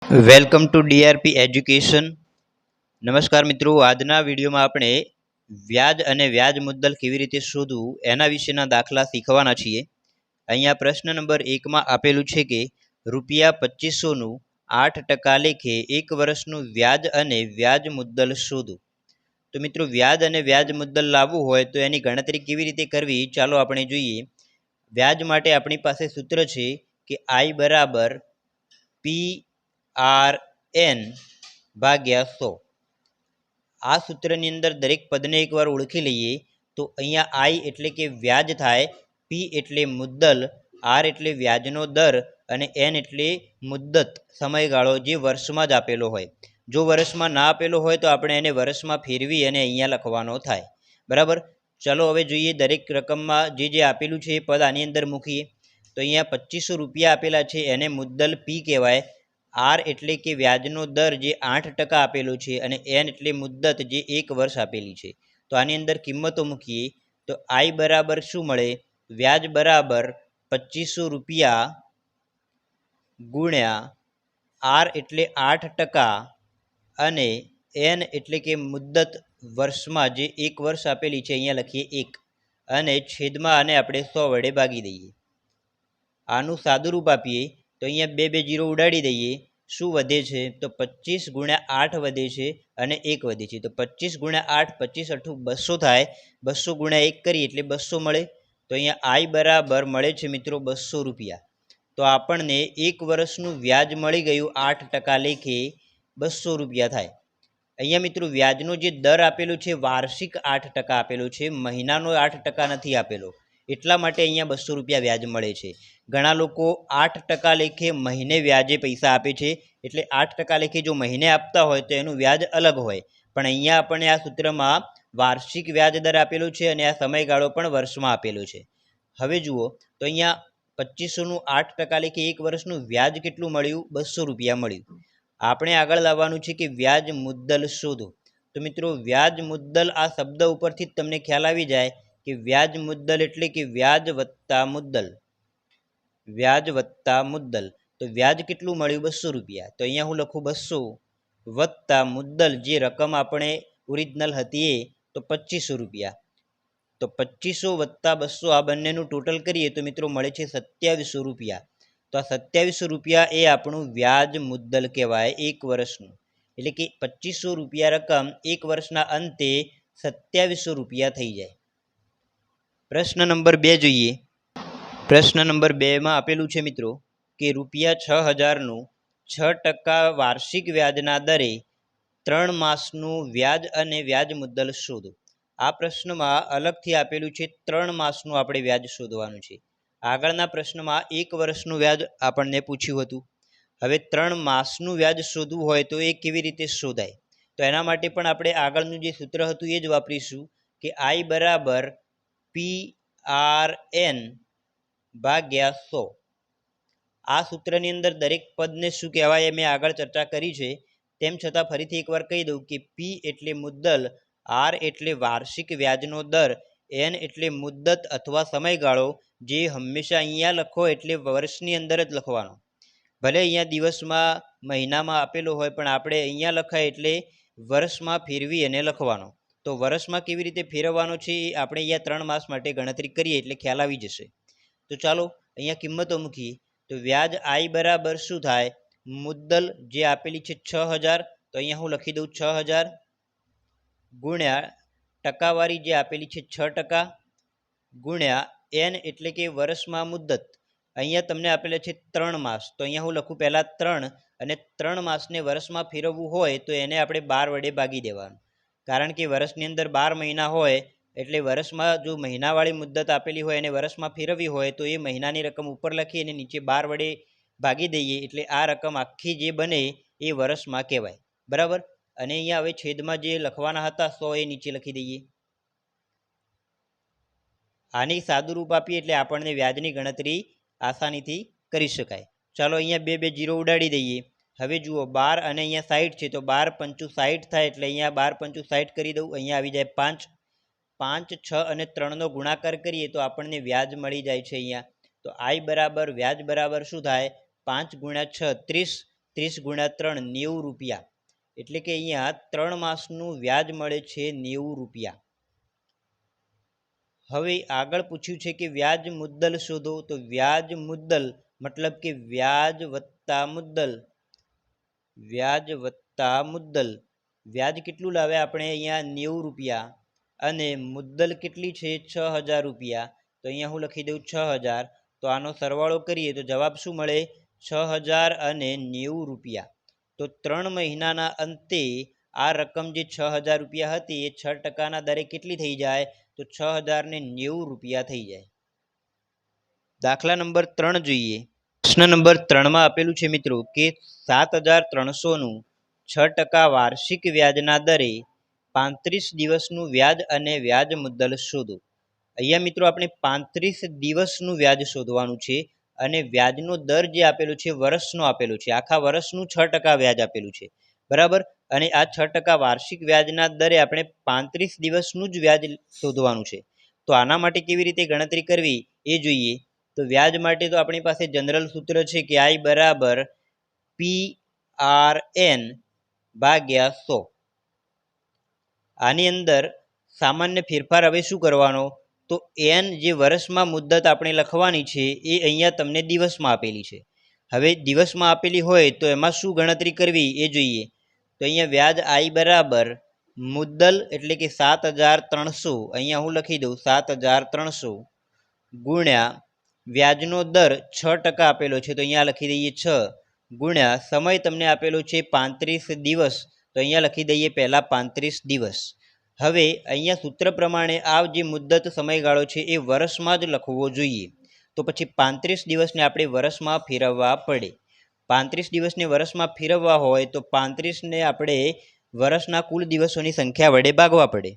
Welcome to DRP education. નમસ્કાર મિત્રો, આજના વિડીયોમાં આપણે વ્યાજ અને વ્યાજ મુદ્દલ કેવી રીતે શોધવું એના વિશેના દાખલા શીખવાના છીએ। અહીંયા પ્રશ્ન નંબર 1માં આપેલું છે કે ₹2500નું 8% લેખે એક વર્ષનું વ્યાજ અને વ્યાજ મુદ્દલ શોધો। તો મિત્રો, વ્યાજ અને વ્યાજ મુદ્દલ લાવવું હોય તો એની ગણતરી કેવી રીતે કરવી ચાલો આપણે જોઈએ। વ્યાજ માટે આપણી પાસે સૂત્ર છે કે I બરાબર PRN ભાગ્યા 100। આ સૂત્રની અંદર દરેક પદને એકવાર ઓળખી લઈએ તો અહીંયા I એટલે કે વ્યાજ થાય, P એટલે મુદ્દલ, R એટલે વ્યાજનો દર અને N એટલે મુદ્દત સમયગાળો જે વર્ષમાં જ આપેલો હોય। જો વર્ષમાં ના આપેલો હોય તો આપણે એને વર્ષમાં ફેરવી અને અહીંયા લખવાનો થાય, બરાબર। ચલો હવે જોઈએ દરેક રકમમાં જે આપેલું છે એ પદ આની અંદર મૂકીએ તો અહીંયા ₹2500 આપેલા છે એને મુદ્દલ P કહેવાય, R એટલે કે વ્યાજનો દર જે 8% આપેલો છે અને N એટલે મુદ્દત જે 1 વર્ષ આપેલી છે। તો આની અંદર કિંમતો મૂકીએ તો I બરાબર શું મળે? વ્યાજ બરાબર ₹2500 ગુણ્યા R એટલે 8% અને N એટલે કે મુદ્દત વર્ષમાં જે 1 વર્ષ આપેલી છે અહીંયા લખીએ 1 અને છેદમાં આને આપણે 100 વડે ભાગી દઈએ। આનું સાદું રૂપ આપીએ તો અહીંયા 2 0 ઉડાડી દઈએ, શું વધે છે તો 25 ગુણ્યા 8 વધે છે અને 1 વધે છે। તો 25 ગુણ્યા 8 25 8 200 થાય, 200 ગુણ્યા 1 કરીએ એટલે 200 મળે। તો અહીંયા I બરાબર મળે છે મિત્રો ₹200। તો આપણને 1 વર્ષનું વ્યાજ મળી ગયું 8% લેખે ₹200 થાય। અહીંયા મિત્રો વ્યાજનો જે દર આપેલો છે વાર્ષિક 8% આપેલો છે, મહિનાનો 8% નથી આપેલો, એટલા માટે અહીંયા ₹200 વ્યાજ મળે છે। ઘણા લોકો 8% લેખે મહિને વ્યાજે પૈસા આપે છે, એટલે 8% લેખે જો મહિને આપતા હોય તો એનું વ્યાજ અલગ હોય, પણ અહીંયા આપણને આ સૂત્રમાં વાર્ષિક વ્યાજ દર આપેલો છે અને આ સમયગાળો પણ વર્ષમાં આપેલો છે। હવે જુઓ તો અહીંયા 2500નું 8% લેખે એક વર્ષનું વ્યાજ કેટલું મળ્યું? ₹200 મળ્યું। આપણે આગળ લાવવાનું છે કે વ્યાજ મુદ્દલ શોધો। તો મિત્રો વ્યાજ મુદ્દલ આ શબ્દ ઉપરથી જ તમને ખ્યાલ આવી જાય કે વ્યાજ મુદ્દલ એટલે કે વ્યાજ વત્તા મુદ્દલ, વ્યાજ વત્તા મુદ્દલ। તો વ્યાજ કેટલું મળ્યું? ₹200। તો અહીંયા હું લખું 200 વત્તા મુદ્દલ જે રકમ આપણે ઓરિજિનલ હતી એ તો ₹2500। તો 2500 વત્તા 200 આ બંનેનું ટોટલ કરીએ તો મિત્રો મળે છે ₹2700। તો આ ₹2700 એ આપણું વ્યાજ મુદ્દલ કહેવાય એક વર્ષનું, એટલે કે ₹2500 રકમ એક વર્ષના અંતે ₹2700 થઈ જાય। પ્રશ્ન નંબર 2 જોઈએ। પ્રશ્ન નંબર 2માં આપેલું છે મિત્રો કે ₹6000નું 6% વાર્ષિક વ્યાજના દરે 3 માસનું વ્યાજ અને વ્યાજ મુદ્દલ શોધો। આ પ્રશ્નમાં અલગથી આપેલું છે 3 માસનું આપણે વ્યાજ શોધવાનું છે। આગળના પ્રશ્નમાં 1 વર્ષનું વ્યાજ આપણને પૂછ્યું હતું, હવે 3 માસનું વ્યાજ શોધવું હોય તો એ કેવી રીતે શોધાય? તો એના માટે પણ આપણે આગળનું જે સૂત્ર હતું એ જ વાપરીશું કે I બરાબર PRN ભાગ્યા 100। આ સૂત્રની અંદર દરેક પદને શું કહેવાય મેં આગળ ચર્ચા કરી છે, તેમ છતાં ફરીથી એકવાર કહી દઉં કે P એટલે મુદ્દલ, R એટલે વાર્ષિક વ્યાજનો દર, N એટલે મુદ્દત અથવા સમયગાળો જે હંમેશા અહીંયા લખો એટલે વર્ષની અંદર જ લખવાનો, ભલે અહીંયા દિવસમાં મહિનામાં આપેલો હોય પણ આપણે અહીંયા લખાય એટલે વર્ષમાં ફેરવી અને લખવાનો। તો વર્ષમાં કેવી રીતે ફેરવવાનો છે એ આપણે અહીંયા 3 માસ માટે ગણતરી કરીએ એટલે ખ્યાલ આવી જશે। તો ચાલો અહીંયા કિંમતો મૂકીએ તો વ્યાજ I બરાબર શું થાય? મુદ્દલ જે આપેલી છે 6000, તો અહીંયા હું લખી દઉં 6000 ગુણ્યા ટકાવારી જે આપેલી છે 6% ગુણ્યા N એટલે કે વર્ષમાં મુદ્દત, અહીંયા તમને આપેલા છે 3 માસ, તો અહીંયા હું લખું પહેલાં 3 અને 3 માસને વર્ષમાં ફેરવવું હોય તો એને આપણે 12 વડે ભાગી દેવાનું, કારણ કે વર્ષની અંદર 12 મહિના હોય એટલે વર્ષમાં જો મહિનાવાળી મુદ્દત આપેલી હોય અને વર્ષમાં ફેરવવી હોય તો એ મહિનાની રકમ ઉપર લખી અને નીચે 12 વડે ભાગી દઈએ એટલે આ રકમ આખી જે બને એ વર્ષમાં કહેવાય, બરાબર। અને અહીંયા હવે છેદમાં જે લખવાના હતા 100 એ નીચે લખી દઈએ। આની સાદું રૂપ આપીએ એટલે આપણને વ્યાજની ગણતરી આસાનીથી કરી શકાય। ચાલો અહીંયા 2 0 ઉડાડી દઈએ। હવે જુઓ 12 અને અહીંયા 60 છે તો 12 5 60 થાય એટલે અહીંયા 12 5 60 કરી દઉં, અહીંયા આવી જાય 5, 5 6 અને 3નો ગુણાકાર કરીએ તો આપણને વ્યાજ મળી જાય છે અહીંયા। તો I બરાબર વ્યાજ બરાબર શું થાય? 5 ગુણ્યા 6 30, 30 ગુણ્યા 3 90 રૂપિયા, એટલે કે અહીંયા 3 માસનું વ્યાજ મળે છે 90 રૂપિયા। હવે આગળ પૂછ્યું છે કે વ્યાજ મુદ્દલ શોધો, તો વ્યાજ મુદ્દલ મતલબ કે વ્યાજ વત્તા મુદ્દલ, વ્યાજ વત્તા મુદ્દલ, વ્યાજ કેટલું લાવે આપણે અહીંયા 90 રૂપિયા અને મુદ્દલ કેટલી છે 6000 રૂપિયા, તો અહીંયા હું લખી દઉં 6000, તો આનો સરવાળો કરીએ તો જવાબ શું મળે 6000 અને 90 રૂપિયા। તો 3 મહિનાના અંતે આ રકમ જે 6000 રૂપિયા હતી એ 6% દરે કેટલી થઈ જાય, તો 6090 રૂપિયા થઈ જાય। દાખલા નંબર 3 જોઈએ। પ્રશ્ન નંબર 3માં આપેલું છે મિત્રો કે 7300નું 6% વાર્ષિક વ્યાજના દરે 35 દિવસનું વ્યાજ અને વ્યાજ મુદ્દલ શોધો। અહીંયા મિત્રો આપણે 35 દિવસનું વ્યાજ શોધવાનું છે અને વ્યાજનો દર જે આપેલો છે વર્ષનો આપેલો છે, આખા વર્ષનું 6% વ્યાજ આપેલું છે, બરાબર। અને આ 6% વાર્ષિક વ્યાજના દરે આપણે 35 દિવસનું જ વ્યાજ શોધવાનું છે। તો આના માટે કેવી રીતે ગણતરી કરવી એ જોઈએ। તો વ્યાજ માટે તો આપણી પાસે જનરલ સૂત્ર છે કે I બરાબર PRN ભાગ્યા 100। આની અંદર સામાન્ય ફેરફાર હવે શું કરવાનો, તો n જે વર્ષમાં મુદ્દત આપણે લખવાની છે એ અહીંયા તમને દિવસમાં આપેલી છે। હવે દિવસમાં આપેલી હોય તો એમાં શું ગણતરી કરવી એ જોઈએ। તો અહીંયા વ્યાજ I બરાબર મુદ્દલ એટલે કે 7300, અહીંયા હું લખી દઉં 7300 ગુણ્યા વ્યાજનો દર 6% આપેલો છે તો અહીંયા લખી દઈએ 6 ગુણ્યા સમય તમને આપેલો છે 35 દિવસ, તો અહીંયા લખી દઈએ પહેલા 35 દિવસ। હવે અહીંયા સૂત્ર પ્રમાણે આ જે મુદ્દત સમયગાળો છે એ વર્ષમાં જ લખવો જોઈએ, તો પછી 35 દિવસને આપણે વર્ષમાં ફેરવવા પડે। 35 દિવસને વર્ષમાં ફેરવવા હોય તો 35ને આપણે વર્ષના કુલ દિવસોની સંખ્યા વડે ભાગવા પડે।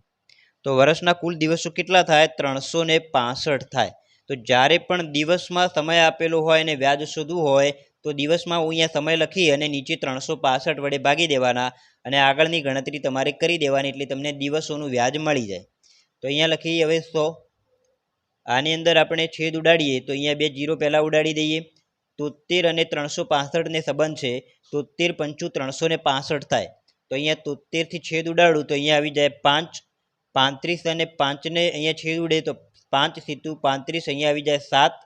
તો વર્ષના કુલ દિવસો કેટલા થાય, 365 થાય। તો જ્યારે પણ દિવસમાં સમય આપેલો હોય અને વ્યાજ શોધવું હોય તો દિવસમાં હું અહીંયા સમય લખી અને નીચે 365 વડે ભાગી દેવાના અને આગળની ગણતરી તમારે કરી દેવાની, એટલે તમને દિવસોનું વ્યાજ મળી જાય। તો અહીંયા લખીએ હવે 100, આની અંદર આપણે છેદ ઉડાડીએ તો અહીંયા 2 0 પહેલાં ઉડાડી દઈએ। 73 અને 365 ને સંબંધ છે, 73 પંચું 365 થાય। તો અહીંયા 73 થી છેદ ઉડાડું તો અહીંયા આવી જાય 5, 35 અને 5ને અહીંયા છેદ ઉડે તો 5 સીતું 35, અહીંયા આવી જાય 7।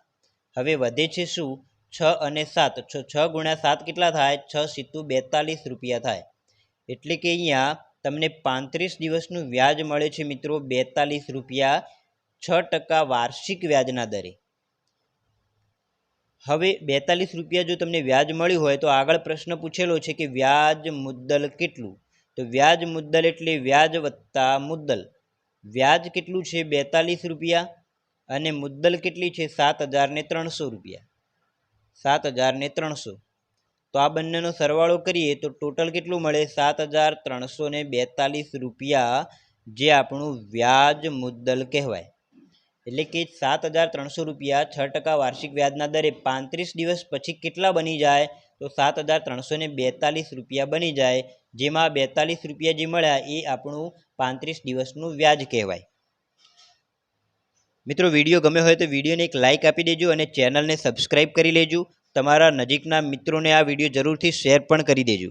હવે વધે છે શું, 6 અને 7, 6 ગુણ્યા 7 કેટલા થાય, 6 સીતું 42 રૂપિયા થાય। એટલે કે અહીંયા તમને 35 દિવસનું વ્યાજ મળે છે મિત્રો 42 રૂપિયા 6% વાર્ષિક વ્યાજના દરે। હવે 42 રૂપિયા જો તમને વ્યાજ મળ્યું હોય તો આગળ પ્રશ્ન પૂછેલો છે કે વ્યાજ મુદ્દલ કેટલું, તો વ્યાજ મુદ્દલ એટલે વ્યાજ વત્તા મુદ્દલ। વ્યાજ કેટલું છે 42 રૂપિયા અને મુદ્દલ કેટલી છે 7300 રૂપિયા, 7300। તો આ બંનેનો સરવાળો કરીએ તો ટોટલ કેટલું મળે 7342 રૂપિયા, જે આપણું વ્યાજ મુદ્દલ કહેવાય। એટલે કે 7300 રૂપિયા 6% વાર્ષિક વ્યાજના દરે 35 દિવસ પછી કેટલા બની જાય, તો 7342 રૂપિયા બની જાય, જેમાં 42 રૂપિયા જે મળ્યા એ આપણું 35 દિવસનું વ્યાજ કહેવાય। મિત્રો વિડીયો ગમે હોય તો વિડીયોને એક લાઇક આપી દેજો અને ચેનલને સબસ્ક્રાઈબ કરી લેજો। તમારા નજીકના મિત્રોને આ વિડીયો જરૂરથી શેર પણ કરી દેજો।